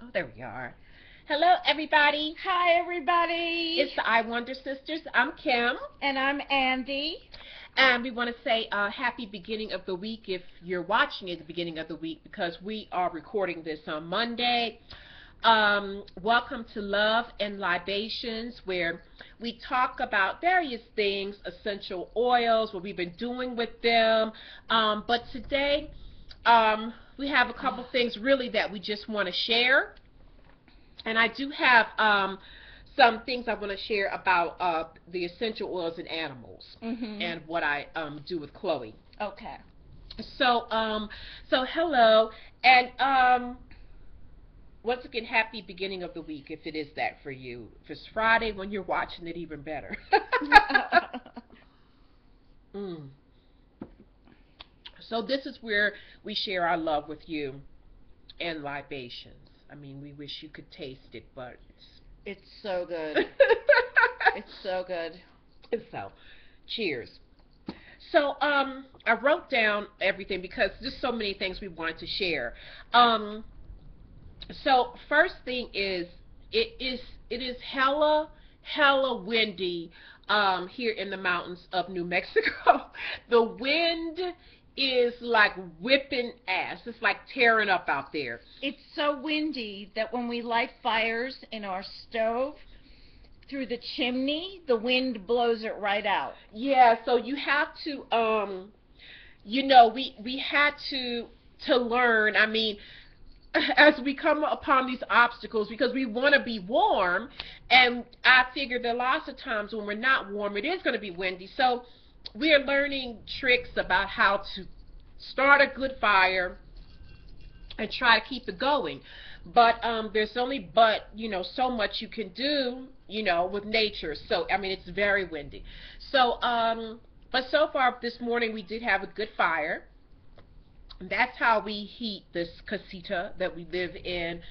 Oh, there we are. Hello, everybody. Hi, everybody. It's the iWonder Sisters. I'm Kim. And I'm Andy. And we want to say happy beginning of the week if you're watching at the beginning of the week because we are recording this on Monday. Welcome to Love and Libations, where we talk about various things, essential oils, what we've been doing with them. But today, we have a couple things really that we just want to share. And I do have some things I want to share about the essential oils in animals and what I do with Chloe. Okay. So hello, and once again, happy beginning of the week if it is that for you. If it's Friday when you're watching it, even better. So this is where we share our love with you and libations. I mean, we wish you could taste it, but it's so good. It's so good. So, cheers. So, I wrote down everything because there's so many things we wanted to share. So first thing is, it is hella windy here in the mountains of New Mexico. The wind is like whipping ass. It's like tearing up out there. It's so windy that when we light fires in our stove through the chimney, the wind blows it right out. Yeah, so you have to you know, we had to learn. I mean, as we come upon these obstacles, because we want to be warm, and I figure that lots of times when we're not warm, it is going to be windy. So we are learning tricks about how to start a good fire and try to keep it going. But there's only so much you can do, with nature. So I mean, it's very windy. So but so far this morning we did have a good fire. That's how we heat this casita that we live in.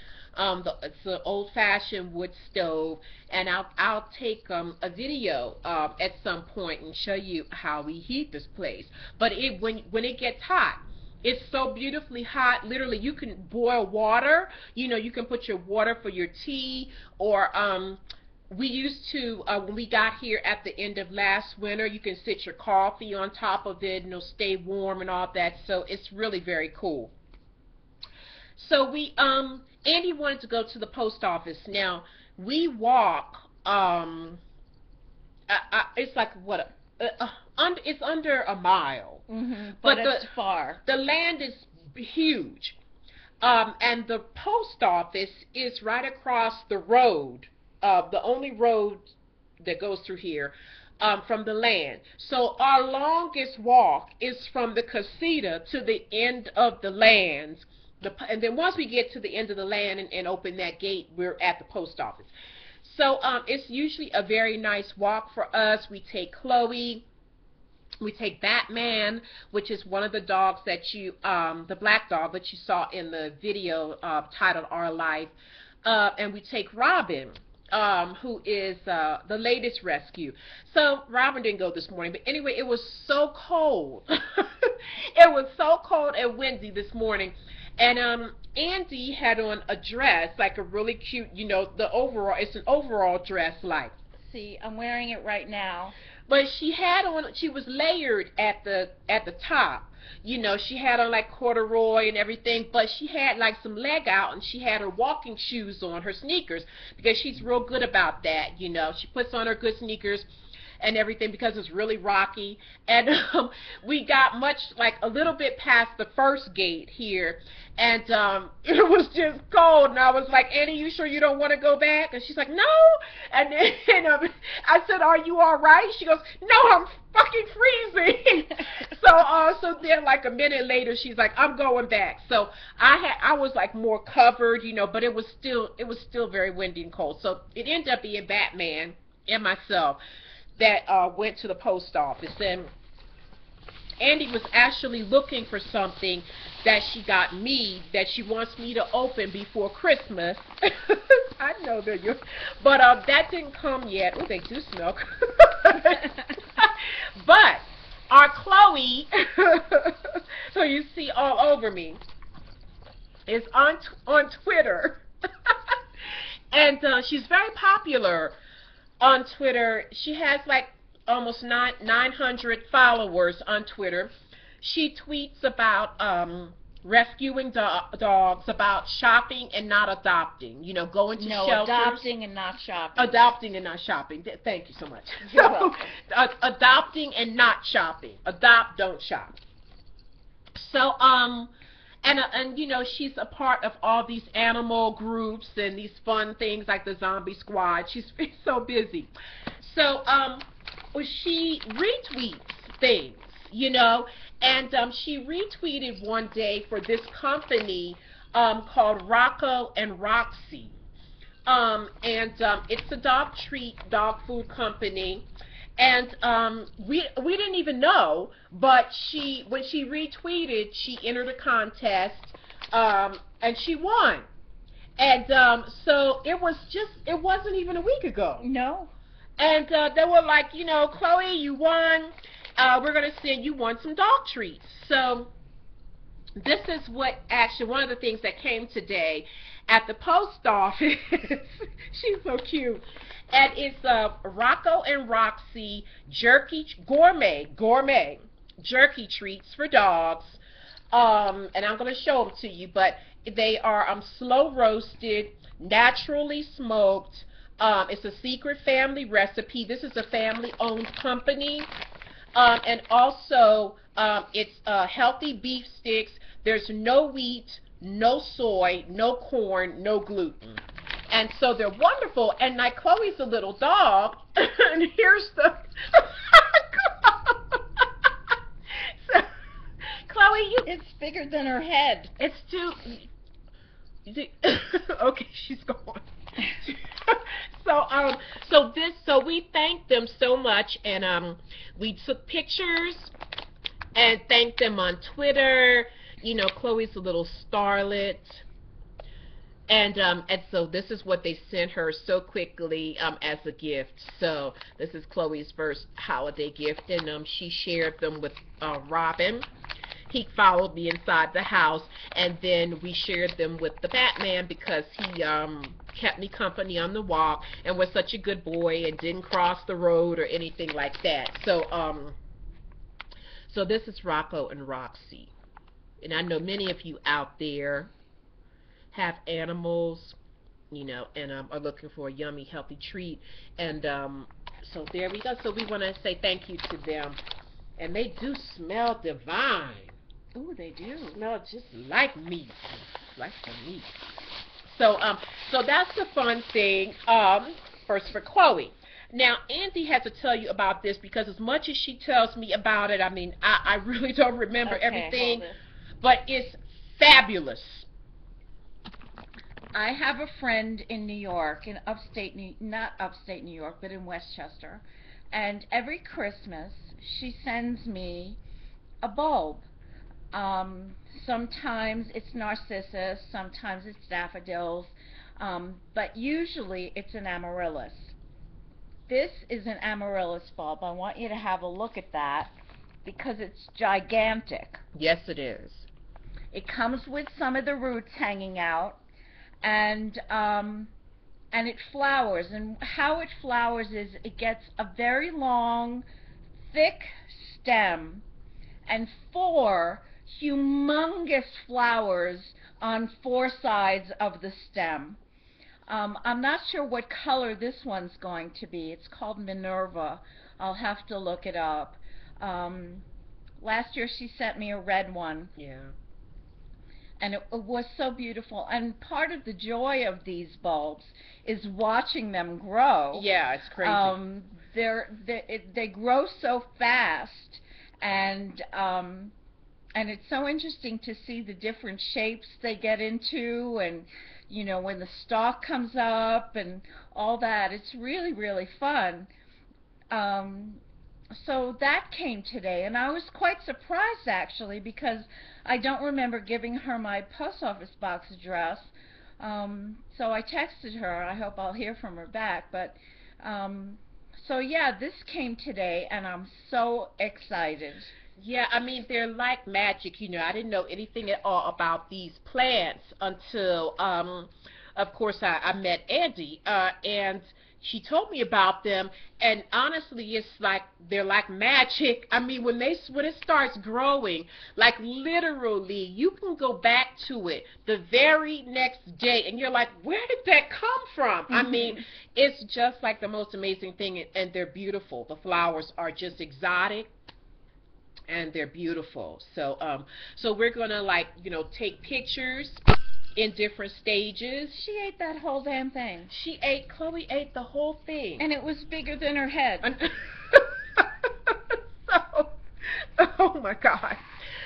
It's an old-fashioned wood stove, and I'll take a video at some point and show you how we heat this place. But when it gets hot, it's so beautifully hot. Literally, you can boil water. You can put your water for your tea, or we used to, when we got here at the end of last winter, you can sit your coffee on top of it and it'll stay warm and all that. So it's really very cool. So Andy wanted to go to the post office. Now, we walk, it's like, it's under a mile. But it's far. The land is huge. And the post office is right across the road. The only road that goes through here from the land. So our longest walk is from the casita to the end of the lands. And then once we get to the end of the land and open that gate, we're at the post office. So it's usually a very nice walk for us. We take Chloe. We take Batman, which is one of the dogs that the black dog that you saw in the video titled Our Life. And we take Robin, who is the latest rescue. So Robin didn't go this morning, but anyway, it was so cold. It was so cold and windy this morning, and Andy had on a dress, like a really cute, it's an overall dress, like. See, I'm wearing it right now. But she was layered at the top. She had on like corduroy and everything, but she had like some leg out, and she had her walking shoes on, her sneakers, because she's real good about that. She puts on her good sneakers and everything because it's really rocky. And we got like a little bit past the first gate here, and it was just cold, and I was like, Annie, you sure you don't want to go back? And she's like, no. And then I said, are you all right? She goes, no, I'm fucking freezing. So then like a minute later, she's like, I'm going back. So I was like more covered, but it was still very windy and cold. So it ended up being Batman and myself that went to the post office. And Andy was actually looking for something that she got me that she wants me to open before Christmas. I know that you, but that didn't come yet. Oh, they do smell. But our Chloe, who you see all over me, is on Twitter. And she's very popular on Twitter. She has like almost 900 followers on Twitter. She tweets about rescuing dogs, about shopping and not adopting. You know, going to No, shelters. adopting and not shopping. Adopting and not shopping. Thank you so much. You're So, welcome. adopting and not shopping. Adopt, don't shop. So, and you know, she's a part of all these animal groups and these fun things like the Zombie Squad. She's so busy. So, she retweets things, you know, and she retweeted one day for this company called Rocco and Roxy. It's a dog treat, dog food company. And we didn't even know, but when she retweeted, she entered a contest, and she won. And so it wasn't even a week ago. No. And they were like, you know, Chloe, you won. We're gonna send you some dog treats. So this is what actually one of the things that came today at the post office. She's so cute. And it's Rocco and Roxy gourmet jerky treats for dogs. And I'm going to show them to you, but they are slow roasted, naturally smoked. It's a secret family recipe. This is a family owned company. And also it's healthy beef sticks. There's no wheat, no soy, no corn, no gluten. And so they're wonderful. And like Chloe's a little dog, and here's the so, Chloe, it's bigger than her head. It's too okay, she's gone. So we thanked them so much, and we took pictures and thanked them on Twitter. You know, Chloe's a little starlet. And so this is what they sent her so quickly as a gift. So this is Chloe's first holiday gift, and she shared them with Robin. He followed me inside the house, and then we shared them with the Batman because he kept me company on the walk and was such a good boy and didn't cross the road or anything like that. So this is Rocco and Roxy, and I know many of you out there have animals, you know, and are looking for a yummy, healthy treat. And so there we go. So we want to say thank you to them. And they do smell divine. Ooh, they do. Smell just like meat. Like the meat. So that's the fun thing, first for Chloe. Now, Andy has to tell you about this because as much as she tells me about it, I mean, I really don't remember everything. But it's fabulous. I have a friend in New York, not upstate New York, but in Westchester, and every Christmas she sends me a bulb. Sometimes it's narcissus, sometimes it's daffodils, but usually it's an amaryllis. This is an amaryllis bulb. I want you to have a look at that because it's gigantic. Yes, it is. It comes with some of the roots hanging out. And it flowers, and how it flowers is it gets a very long, thick stem and 4 humongous flowers on 4 sides of the stem. I'm not sure what color this one's going to be. It's called Minerva. I'll have to look it up. Last year she sent me a red one. Yeah. And it was so beautiful. And part of the joy of these bulbs is watching them grow. Yeah, it's crazy. They grow so fast, and it's so interesting to see the different shapes they get into, and you know, when the stalk comes up and all that. It's really, really fun. So that came today, and I was quite surprised actually because I don't remember giving her my post office box address. So I texted her. I hope I'll hear from her back. But so yeah, this came today, and I'm so excited. Yeah, I mean, they're like magic, you know. I didn't know anything at all about these plants until of course, I met Andy, and she told me about them. And honestly, it's like they're like magic. I mean, when it starts growing, like literally, you can go back to it the very next day, and you're like, where did that come from? I mean, it's just like the most amazing thing, and they're beautiful. The flowers are just exotic, and they're beautiful. So we're gonna, like, take pictures in different stages. She ate that whole damn thing. Chloe ate the whole thing. And it was bigger than her head. So, oh my God.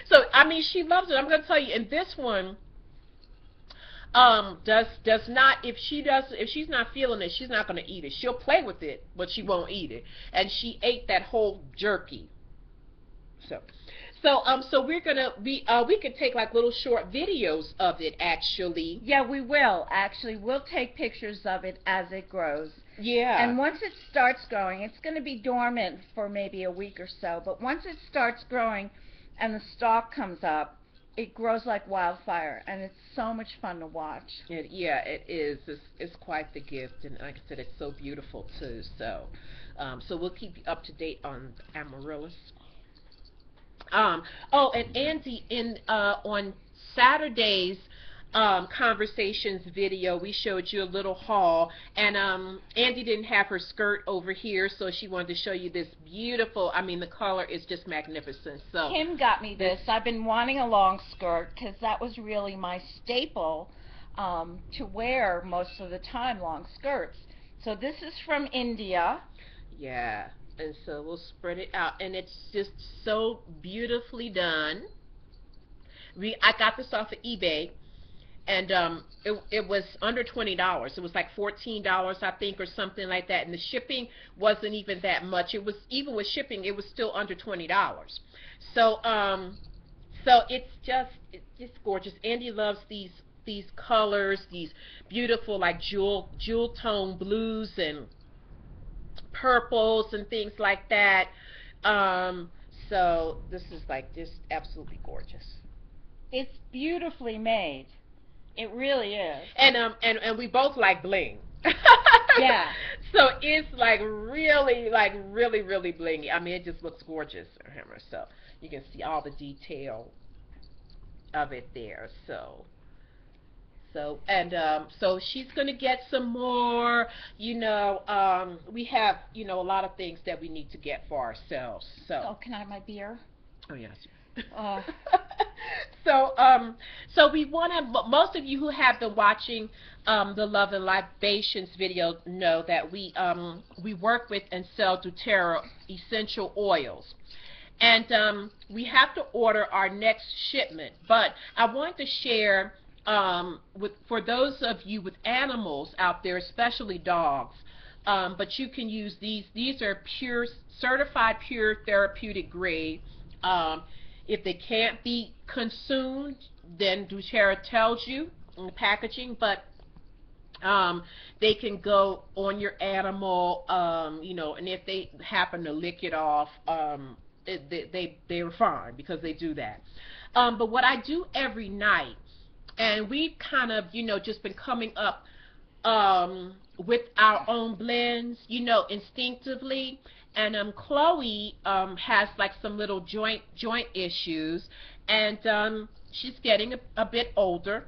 So, I mean, she loves it. I'm going to tell you, and this one, does not, if she's not feeling it, she's not going to eat it. She'll play with it, but she won't eat it. And she ate that whole jerky. So we're gonna we could take like little short videos of it, actually. Yeah, we will. Actually, we'll take pictures of it as it grows. Yeah. And once it starts growing, it's going to be dormant for maybe a week or so, but once it starts growing and the stalk comes up, it grows like wildfire, and it's so much fun to watch. Yeah, it is. It's quite the gift, and like I said, it's so beautiful too. So we'll keep you up to date on amaryllis. Oh, and Andy, on Saturday's conversations video, we showed you a little haul, and Andy didn't have her skirt over here, so she wanted to show you this beautiful. I mean, the color is just magnificent. So Kim got me this. I've been wanting a long skirt because that was really my staple to wear most of the time, long skirts. So this is from India. Yeah. And so we'll spread it out, and it's just so beautifully done. I got this off of eBay, and it was under $20. It was like $14, I think, or something like that. And the shipping wasn't even that much. It was, even with shipping, it was still under $20. So it's just gorgeous. Andy loves these colors, these beautiful like jewel tone blues and purples and things like that. So this is like just absolutely gorgeous. It's beautifully made. It really is. And we both like bling. Yeah. So it's like really blingy. I mean, it just looks gorgeous. So you can see all the detail of it there. So she's gonna get some more. We have a lot of things that we need to get for ourselves. So. Oh, can I have my beer? Oh yes. So we want to. Most of you who have been watching the Love and Libations video know that we work with and sell doTERRA essential oils. And we have to order our next shipment. But I want to share for those of you with animals out there, especially dogs, but you can use these. These are certified pure therapeutic grade. If they can't be consumed, then doTERRA tells you in the packaging, but they can go on your animal, and if they happen to lick it off, they're fine, because they do that. But what I do every night, and we've kind of, just been coming up with our own blends, instinctively. And Chloe has like some little joint issues, and she's getting a bit older.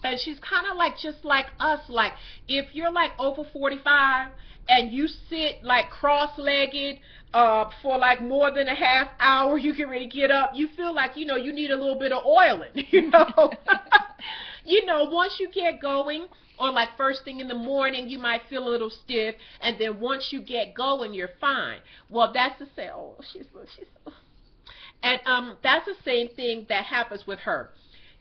And she's kind of like just like us. Like, if you're like over 45 and you sit like cross-legged for like more than a half hour, you can really get up. You feel like, you need a little bit of oiling, once you get going, or like first thing in the morning, you might feel a little stiff, and then once you get going, you're fine. Well, that's the same. Oh, she's and that's the same thing that happens with her.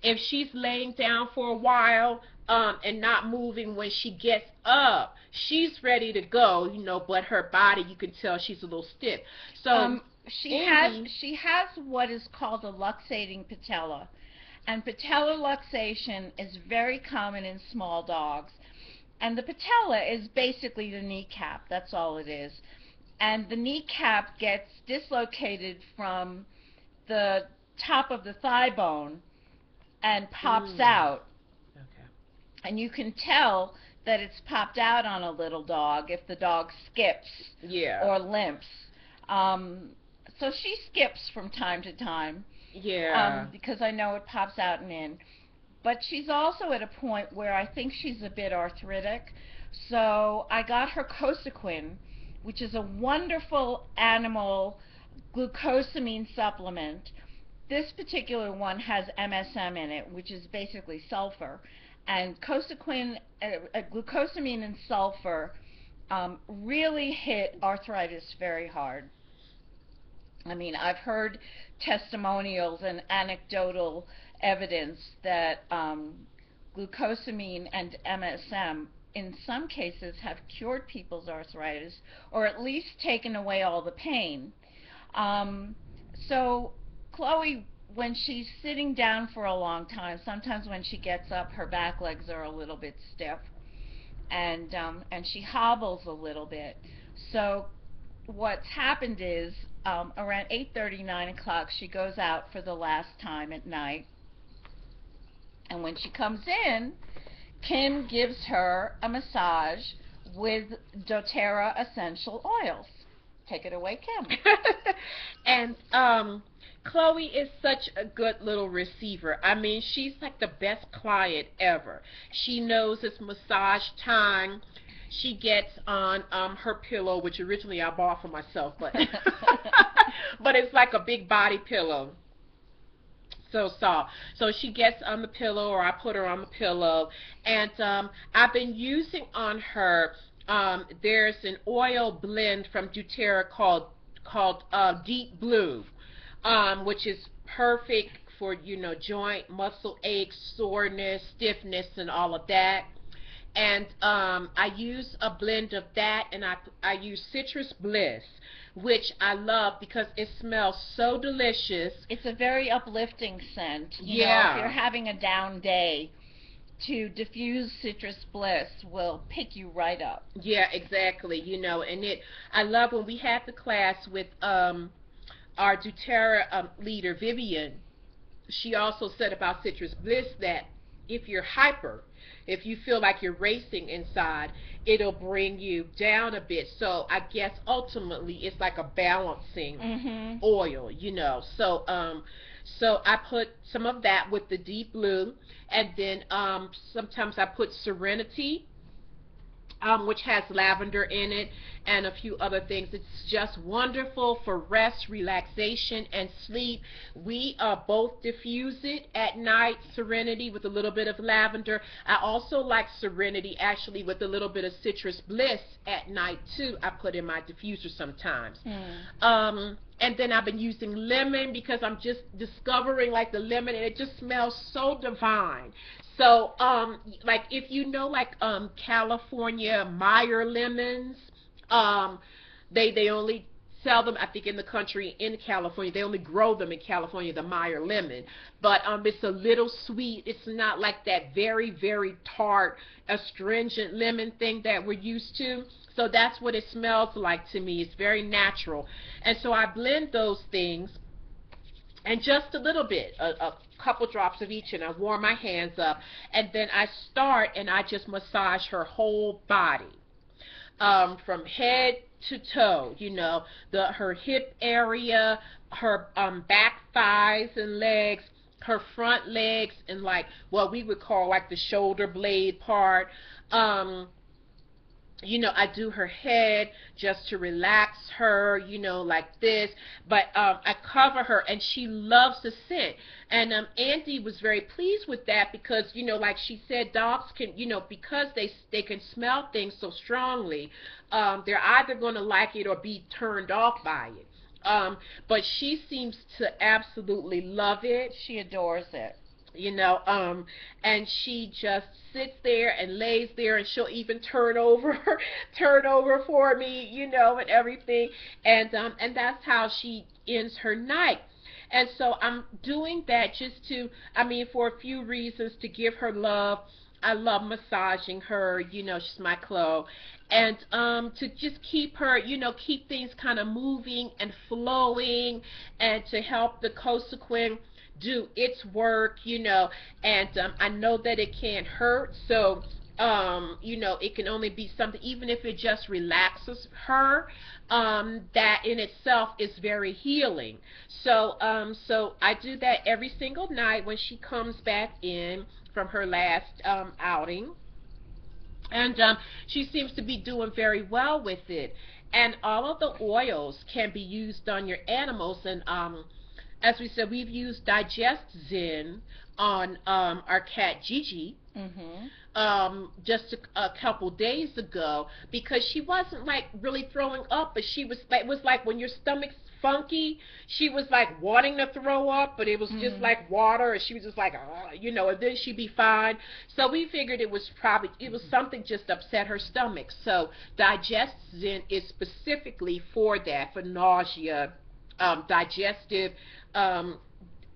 If she's laying down for a while and not moving, when she gets up, she's ready to go, but her body, you can tell she's a little stiff. So she has what is called a luxating patella. And patellar luxation is very common in small dogs. And the patella is basically the kneecap. That's all it is. And the kneecap gets dislocated from the top of the thigh bone and pops out. Okay. and you can tell that it's popped out on a little dog if the dog skips Yeah. or limps. Um, so she skips from time to time, Yeah. because I know it pops out and in. But she's also at a point where I think she's a bit arthritic. So I got her Cosequin, which is a wonderful animal glucosamine supplement. This particular one has MSM in it, which is basically sulfur. And Cosequin, glucosamine and sulfur really hit arthritis very hard. I mean, I've heard testimonials and anecdotal evidence that glucosamine and MSM in some cases have cured people's arthritis or at least taken away all the pain. Um, so Chloe, when she's sitting down for a long time, sometimes when she gets up, her back legs are a little bit stiff, and she hobbles a little bit. So what's happened is around 8:30, 9 o'clock, she goes out for the last time at night, and when she comes in, Kim gives her a massage with doTERRA essential oils. Take it away, Kim. And Chloe is such a good little receiver. I mean, she's like the best client ever. She knows it's massage time. She gets on her pillow, which originally I bought for myself, but but it's like a big body pillow, so soft. So she gets on the pillow, or I put her on the pillow, and I've been using on her. There's an oil blend from doTERRA called Deep Blue, which is perfect for joint muscle aches, soreness, stiffness, and all of that. And I use a blend of that, and I use Citrus Bliss, which I love because it smells so delicious. It's a very uplifting scent. If you're Yeah. having a down day, to diffuse Citrus Bliss will pick you right up. Yeah, exactly. And I love when we had the class with our doTERRA leader Vivian. She also said about Citrus Bliss that if you're hyper, if you feel like you're racing inside, it'll bring you down a bit. So I guess ultimately it's like a balancing Mhm. oil. So I put some of that with the deep blue, and then sometimes I put Serenity, which has lavender in it and a few other things. It's just wonderful for rest, relaxation, and sleep. We both diffuse it at night, Serenity with a little bit of lavender. I also like Serenity actually with a little bit of Citrus Bliss at night too. I put in my diffuser sometimes. And then I've been using lemon because I'm just discovering like the lemon, and it just smells so divine. So like if like California Meyer lemons, um they only sell them, I think, in the country in California. They only grow them in California, the Meyer lemon. But it's a little sweet. It's not like that very, very tart, astringent lemon thing that we're used to. So that's what it smells like to me. It's very natural. And so I blend those things, and just a little bit, a couple drops of each, and I warm my hands up, and then I start and I just massage her whole body, from head to toe. Her hip area, her back thighs and legs, her front legs, and like what we would call like the shoulder blade part. Um, I do her head just to relax her, like this. But I cover her, and she loves the scent. And Andy was very pleased with that because, like she said, dogs can, because they can smell things so strongly, they're either going to like it or be turned off by it. But she seems to absolutely love it. She adores it. you know um and she just sits there and lays there, and she'll even turn over turn over for me, and everything. And that's how she ends her night. And so I'm doing that just to, I mean, for a few reasons: to give her love. I love massaging her, she's my Chloe. And to just keep her, keep things kind of moving and flowing, and to help the Cosequin do its work, and I know that it can't hurt. So it can only be something, even if it just relaxes her, that in itself is very healing. So I do that every single night when she comes back in from her last outing, and she seems to be doing very well with it. And all of the oils can be used on your animals, and as we said, we've used Digest Zen on our cat Gigi, Mhm. just a couple days ago, because she wasn't like really throwing up, but she was like, it was like when your stomach's funky, she was like wanting to throw up, but it was just Mhm. like water, and she was just like, and then she'd be fine. So we figured it was something just upset her stomach. So Digestin is specifically for that, for nausea, digestive um,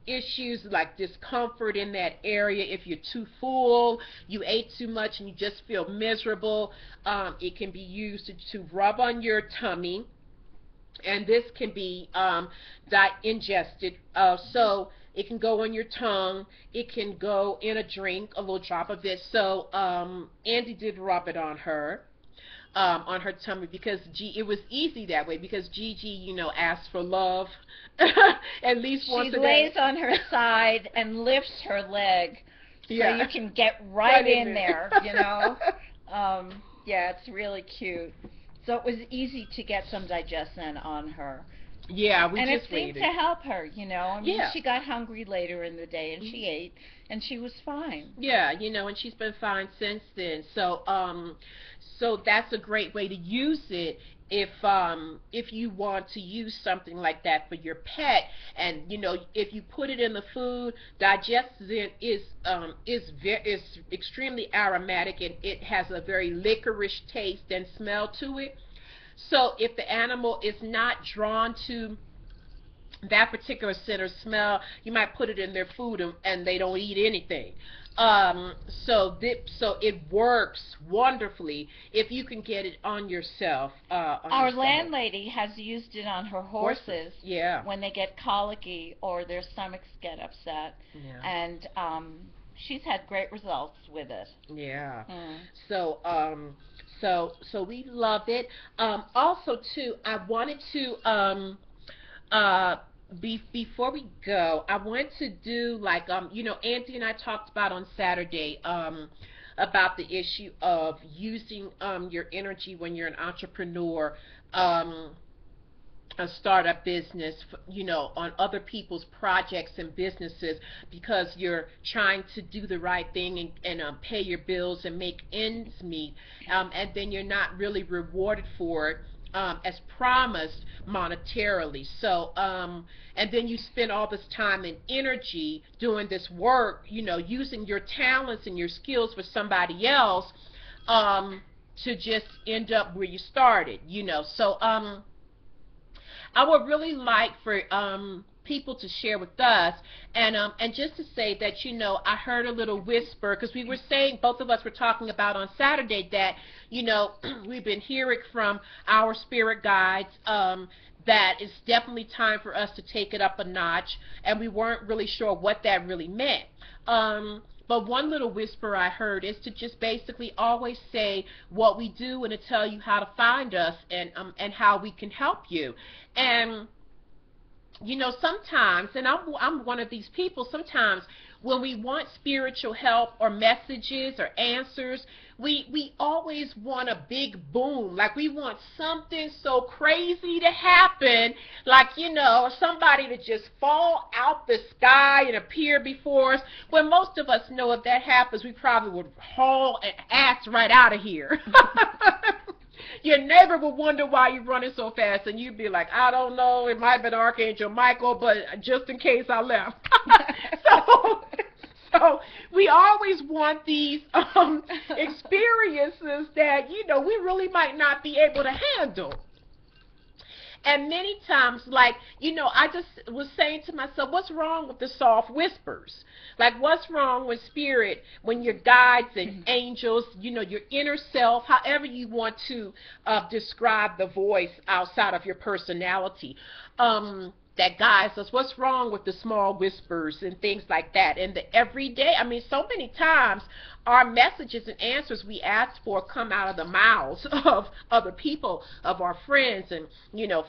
issues like discomfort in that area. If you're too full, you ate too much, and you just feel miserable, it can be used to rub on your tummy, and this can be ingested. So it can go on your tongue. It can go in a drink, a little drop of it. So Andy did rub it on her tummy, because it was easy that way, because Gigi, asked for love at least She once a day. lays on her side and lifts her leg so you Yeah, can get right right in in there. there. Yeah, it's really cute. So it was easy to get some digestion on her. Yeah, we And it just seemed to waited. help her. I mean, Yeah. she got hungry later in the day and Mhm. she ate and she was fine. Yeah, and she's been fine since then. So that's a great way to use it if you want to use something like that for your pet, and if you put it in the food, digestion is extremely aromatic, and it has a very licorice taste and smell to it. So if the animal is not drawn to that particular scent or smell, you might put it in their food, and they don't eat anything. So it works wonderfully if you can get it on yourself, on your Our stomach. landlady has used it on her Horses, horses yeah, when they get colicky or their stomachs get upset, yeah, and she's had great results with it. yeah. Mm. So so we love it. Also too, I wanted to uh before we go, I want to do like Anthony and I talked about on Saturday about the issue of using your energy when you're an entrepreneur, um a startup business, on other people's projects and businesses, because you're trying to do the right thing, and pay your bills and make ends meet, and then you're not really rewarded for it, as promised monetarily. So, and then you spend all this time and energy doing this work, using your talents and your skills for somebody else, to just end up where you started. So I would really like for people to share with us, and just to say that I heard a little whisper, because we were saying, both of us were talking about on Saturday, that we've been hearing from our spirit guides, that it's definitely time for us to take it up a notch, and we weren't really sure what that really meant. But one little whisper I heard is to just basically always say what we do, and to tell you how to find us, and how we can help you. And sometimes, and I'm one of these people, sometimes when we want spiritual help or messages or answers, we always want a big boom. Like, we want something so crazy to happen, like, somebody to just fall out the sky and appear before us. When most of us know, if that happens, we probably would haul an ass right out of here. Your neighbor would wonder why you're running so fast, and you'd be like, I don't know, it might have been Archangel Michael, but just in case I left. so, so we always want these experiences that, we really might not be able to handle. And many times, like, I just was saying to myself, what's wrong with the soft whispers? Like, what's wrong with spirit, when your guides and angels, your inner self, however you want to describe the voice outside of your personality, that guides us. What's wrong with the small whispers and things like that? And the everyday, I mean, so many times our messages and answers we ask for come out of the mouths of other people, of our friends and,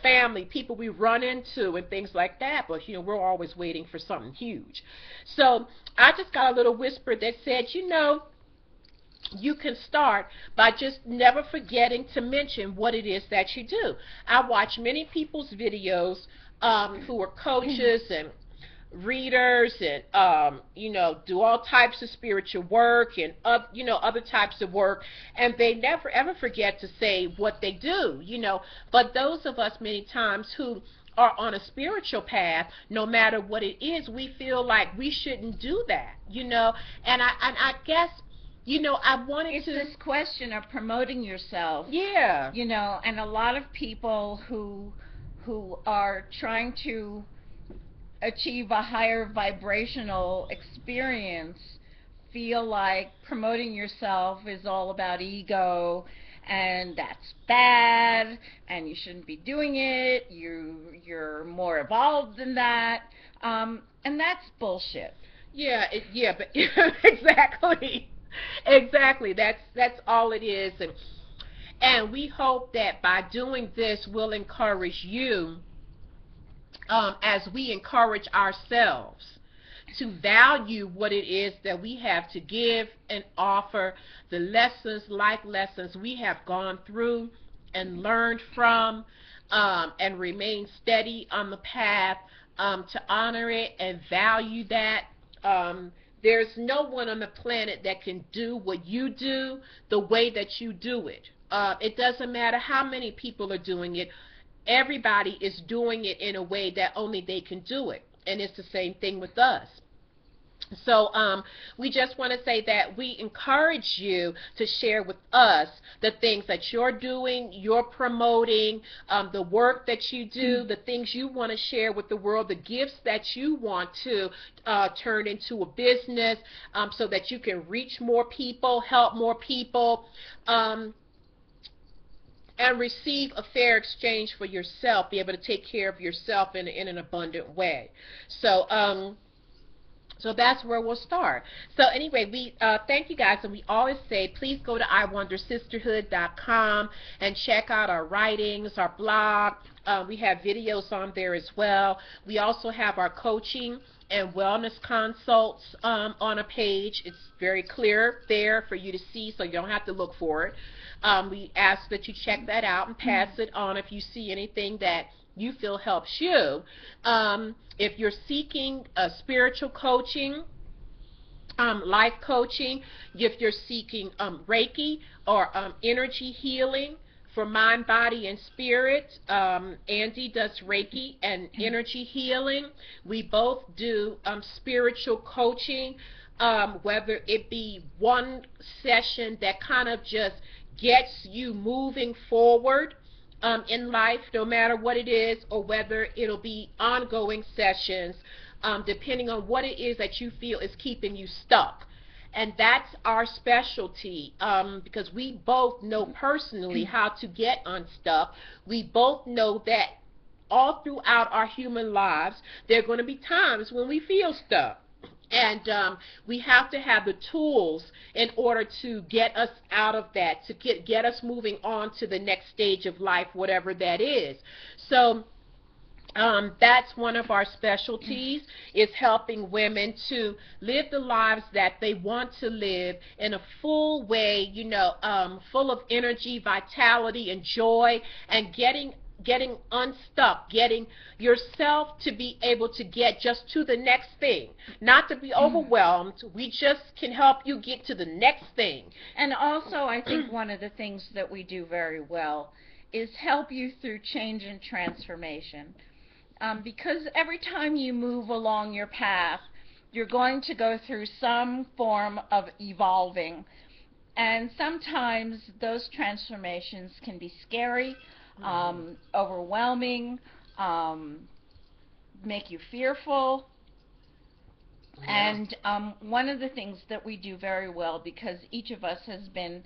family, people we run into and things like that. But, we're always waiting for something huge. So I just got a little whisper that said, you can start by just never forgetting to mention what it is that you do. I watch many people's videos who are coaches and readers and do all types of spiritual work and other types of work, and they never ever forget to say what they do. But those of us many times who are on a spiritual path, no matter what it is, we feel like we shouldn't do that. And I guess I wanted It's to. this question of promoting yourself. Yeah. And a lot of people who are trying to achieve a higher vibrational experience feel like promoting yourself is all about ego, and that's bad, and you shouldn't be doing it. You're more evolved than that, and that's bullshit. Yeah, but exactly. Exactly. That's all it is. And we hope that by doing this we'll encourage you, as we encourage ourselves to value what it is that we have to give and offer, the lessons, life lessons we have gone through and learned from, and remain steady on the path, to honor it and value that. There's no one on the planet that can do what you do the way that you do it. It doesn't matter how many people are doing it. Everybody is doing it in a way that only they can do it. And it's the same thing with us. So we just want to say that we encourage you to share with us the things that you're doing, you're promoting, the work that you do, the things you want to share with the world, the gifts that you want to turn into a business, so that you can reach more people, help more people, and receive a fair exchange for yourself, be able to take care of yourself in an abundant way. So that's where we'll start. So anyway, we thank you guys, and we always say please go to iWonderSisterhood.com and check out our writings, our blog. We have videos on there as well. We also have our coaching and wellness consults on a page. It's very clear there for you to see, so you don't have to look for it. We ask that you check that out and pass it on if you see anything that you feel helps you. If you're seeking spiritual coaching, life coaching, if you're seeking Reiki or energy healing for mind, body, and spirit, Andy does Reiki and energy healing. We both do spiritual coaching, whether it be one session that kind of just gets you moving forward in life, no matter what it is, or whether it'll be ongoing sessions, depending on what it is that you feel is keeping you stuck. And that's our specialty, because we both know personally how to get unstuck. We both know that all throughout our human lives, there are going to be times when we feel stuck. And we have to have the tools in order to get us out of that, to get us moving on to the next stage of life, whatever that is. So that's one of our specialties, is helping women to live the lives that they want to live in a full way, full of energy, vitality, and joy, and getting unstuck, getting yourself to be able to get just to the next thing, not to be overwhelmed. We just can help you get to the next thing. And also, I think one of the things that we do very well is help you through change and transformation. Because every time you move along your path, you're going to go through some form of evolving. And sometimes those transformations can be scary, overwhelming, make you fearful. And one of the things that we do very well, because each of us has been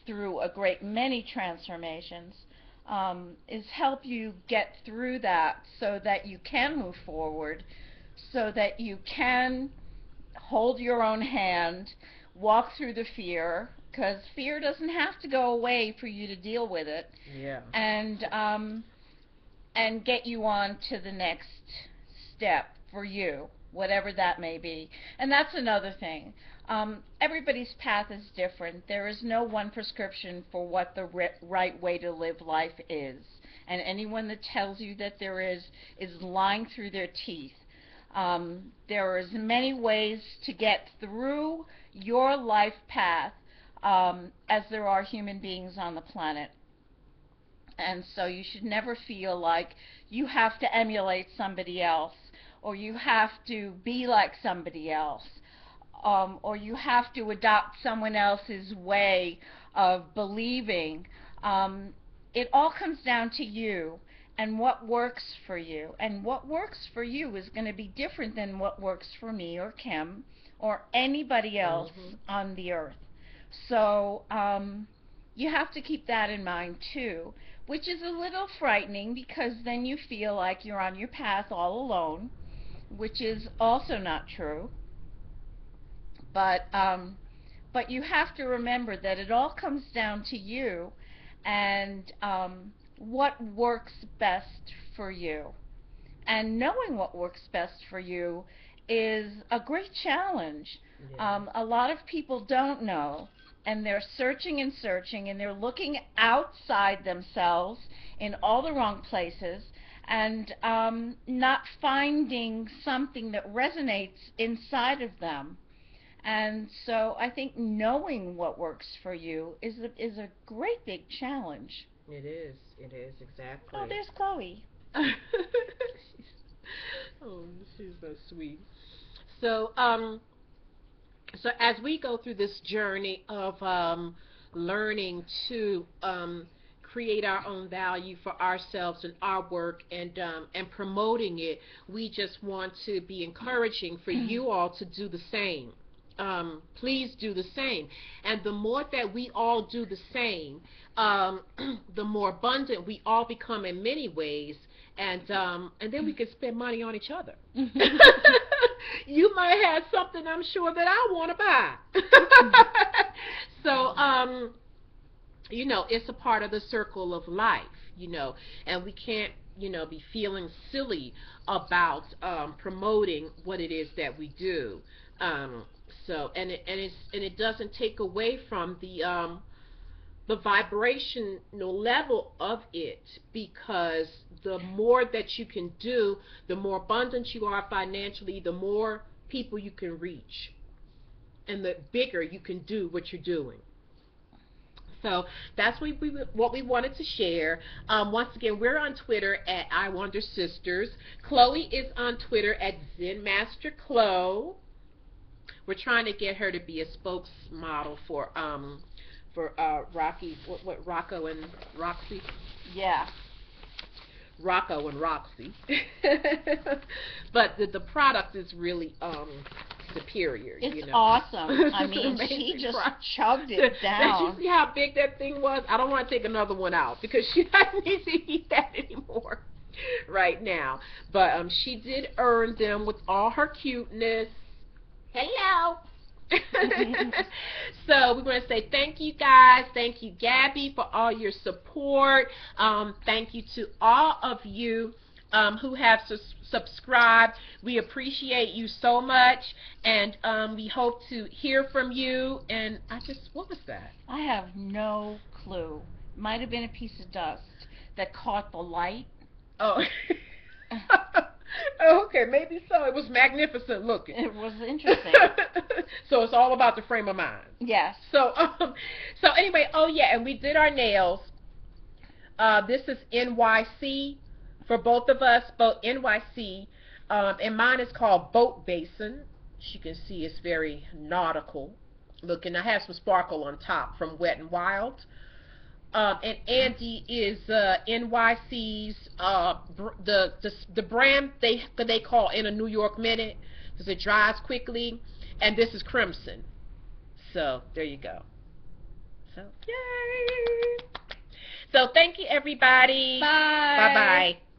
through a great many transformations, is help you get through that so that you can move forward, so that you can hold your own hand, walk through the fear, because fear doesn't have to go away for you to deal with it, Yeah. and get you on to the next step for you, whatever that may be. And that's another thing. Everybody's path is different. There is no one prescription for what the right way to live life is. And anyone that tells you that there is lying through their teeth. There are as many ways to get through your life path as there are human beings on the planet. And so you should never feel like you have to emulate somebody else, or you have to be like somebody else, or you have to adopt someone else's way of believing. It all comes down to you and what works for you. And what works for you is going to be different than what works for me or Kim or anybody else on the earth. So you have to keep that in mind too, which is a little frightening because then you feel like you're on your path all alone, which is also not true. But you have to remember that it all comes down to you and what works best for you. And knowing what works best for you is a great challenge. Yeah. A lot of people don't know, and they're searching and they're looking outside themselves in all the wrong places, and not finding something that resonates inside of them. And so I think knowing what works for you is a great big challenge. It is. It is Oh, exactly. there's Chloe. she's, oh, she's so sweet. So, so as we go through this journey of learning to create our own value for ourselves and our work and promoting it, we just want to be encouraging for you all to do the same. Please do the same. And the more that we all do the same, the more abundant we all become in many ways, and then we can spend money on each other. You might have something I'm sure that I want to buy. So, it's a part of the circle of life, and we can't, be feeling silly about promoting what it is that we do. Um, and it doesn't take away from the vibrational level of it, because the more that you can do, the more abundant you are financially, the more people you can reach, and the bigger you can do what you're doing. So that's what we wanted to share. Once again, we're on Twitter at iWonder Sisters. Chloe is on Twitter at Zen Master Chloe. We're trying to get her to be a spokesmodel for Rocky, what Rocco and Roxy, Yeah. Rocco and Roxy. But the product is really superior. It's awesome. I It's an mean, she amazing just product. chugged Did it you down. see how big that thing was? I don't want to take another one out because she doesn't need to eat that anymore right now. But she did earn them with all her cuteness. Hello. So we want to say thank you guys. Thank you, Gabby, for all your support. Thank you to all of you who have subscribed. We appreciate you so much, and we hope to hear from you. And what was that? I have no clue. Might have been a piece of dust that caught the light. Oh. Oh, okay, maybe so. It was magnificent looking. It was interesting. So it's all about the frame of mind. Yes. So anyway, oh yeah, and we did our nails. This is NYC for both of us, both NYC, and mine is called Boat Basin. As you can see, it's very nautical looking. I have some sparkle on top from Wet and Wild. And Andy is NYC's the brand they call in a New York minute because it dries quickly, and this is Crimson. So there you go. So yay! So thank you, everybody. Bye. Bye-bye.